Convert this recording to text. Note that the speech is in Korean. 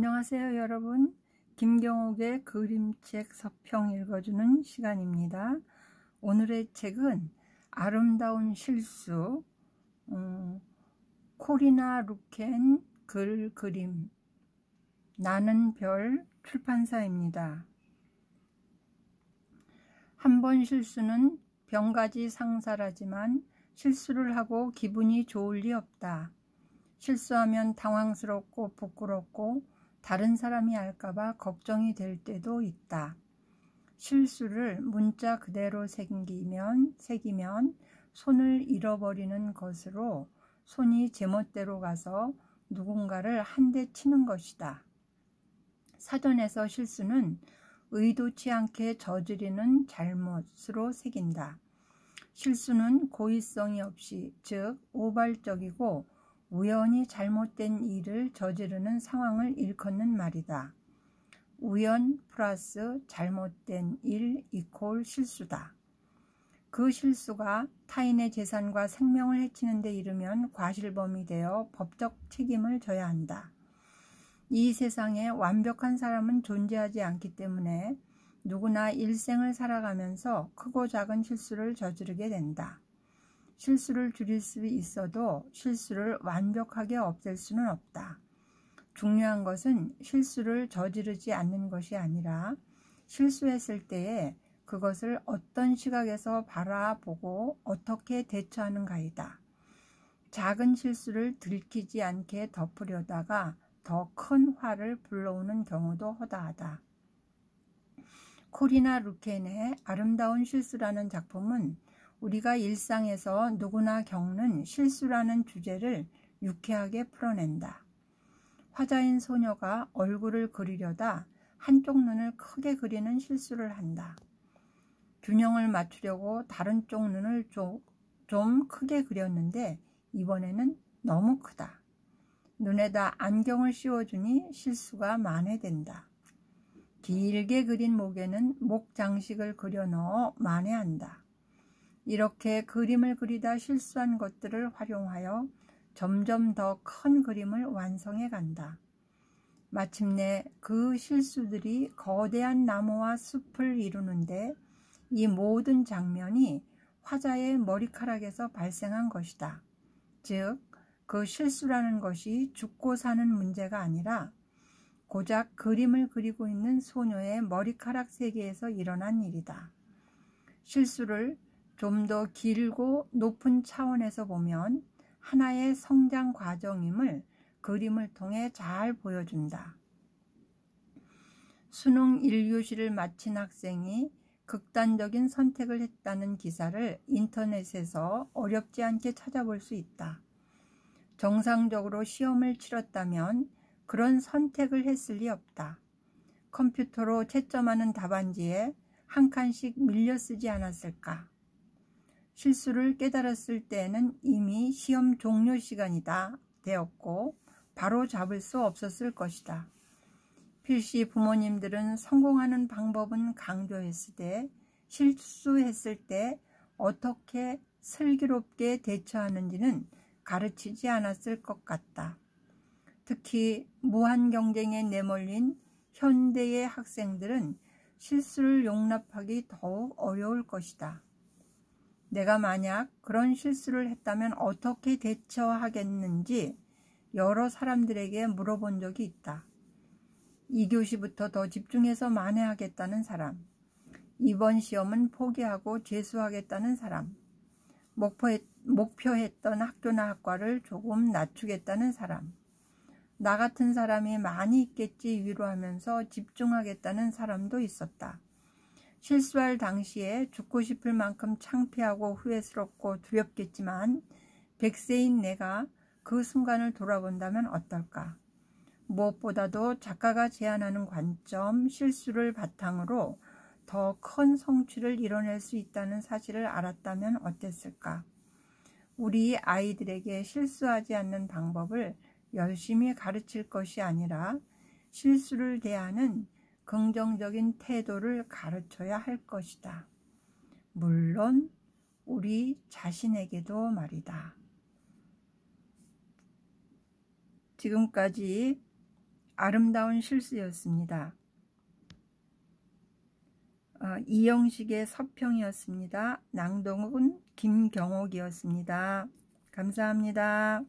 안녕하세요 여러분. 김경옥의 그림책 서평 읽어주는 시간입니다. 오늘의 책은 아름다운 실수, 코리나 루켄 그림, 나는 별 출판사입니다. 한 번 실수는 병가지 상사라지만 실수를 하고 기분이 좋을 리 없다. 실수하면 당황스럽고 부끄럽고 다른 사람이 알까봐 걱정이 될 때도 있다. 실수를 문자 그대로 새기면 손을 잃어버리는 것으로 손이 제멋대로 가서 누군가를 한 대 치는 것이다. 사전에서 실수는 의도치 않게 저지르는 잘못으로 새긴다. 실수는 고의성이 없이, 즉 우발적이고 우연히 잘못된 일을 저지르는 상황을 일컫는 말이다. 우연 플러스 잘못된 일 이퀄 실수다. 그 실수가 타인의 재산과 생명을 해치는 데 이르면 과실범이 되어 법적 책임을 져야 한다. 이 세상에 완벽한 사람은 존재하지 않기 때문에 누구나 일생을 살아가면서 크고 작은 실수를 저지르게 된다. 실수를 줄일 수 있어도 실수를 완벽하게 없앨 수는 없다. 중요한 것은 실수를 저지르지 않는 것이 아니라 실수했을 때에 그것을 어떤 시각에서 바라보고 어떻게 대처하는가이다. 작은 실수를 들키지 않게 덮으려다가 더 큰 화를 불러오는 경우도 허다하다. 코리나 루켄의 아름다운 실수라는 작품은 우리가 일상에서 누구나 겪는 실수라는 주제를 유쾌하게 풀어낸다. 화자인 소녀가 얼굴을 그리려다 한쪽 눈을 크게 그리는 실수를 한다. 균형을 맞추려고 다른 쪽 눈을 좀 크게 그렸는데 이번에는 너무 크다. 눈에다 안경을 씌워주니 실수가 만회된다. 길게 그린 목에는 목 장식을 그려 넣어 만회한다. 이렇게 그림을 그리다 실수한 것들을 활용하여 점점 더 큰 그림을 완성해 간다. 마침내 그 실수들이 거대한 나무와 숲을 이루는데 이 모든 장면이 화자의 머리카락에서 발생한 것이다. 즉, 그 실수라는 것이 죽고 사는 문제가 아니라 고작 그림을 그리고 있는 소녀의 머리카락 세계에서 일어난 일이다. 실수를 좀 더 길고 높은 차원에서 보면 하나의 성장 과정임을 그림을 통해 잘 보여준다. 수능 1교시를 마친 학생이 극단적인 선택을 했다는 기사를 인터넷에서 어렵지 않게 찾아볼 수 있다. 정상적으로 시험을 치렀다면 그런 선택을 했을 리 없다. 컴퓨터로 채점하는 답안지에 한 칸씩 밀려 쓰지 않았을까? 실수를 깨달았을 때에는 이미 시험 종료 시간이다 되었고 바로 잡을 수 없었을 것이다. 필시 부모님들은 성공하는 방법은 강조했으되 실수했을 때 어떻게 슬기롭게 대처하는지는 가르치지 않았을 것 같다. 특히 무한 경쟁에 내몰린 현대의 학생들은 실수를 용납하기 더욱 어려울 것이다. 내가 만약 그런 실수를 했다면 어떻게 대처하겠는지 여러 사람들에게 물어본 적이 있다. 2교시부터 더 집중해서 만회하겠다는 사람, 이번 시험은 포기하고 재수하겠다는 사람, 목표했던 학교나 학과를 조금 낮추겠다는 사람, 나 같은 사람이 많이 있겠지 위로하면서 집중하겠다는 사람도 있었다. 실수할 당시에 죽고 싶을 만큼 창피하고 후회스럽고 두렵겠지만 100세인 내가 그 순간을 돌아본다면 어떨까? 무엇보다도 작가가 제안하는 관점, 실수를 바탕으로 더 큰 성취를 이뤄낼 수 있다는 사실을 알았다면 어땠을까? 우리 아이들에게 실수하지 않는 방법을 열심히 가르칠 것이 아니라 실수를 대하는 긍정적인 태도를 가르쳐야 할 것이다. 물론 우리 자신에게도 말이다. 지금까지 아름다운 실수였습니다. 이영식의 서평이었습니다. 낭독은 김경옥이었습니다. 감사합니다.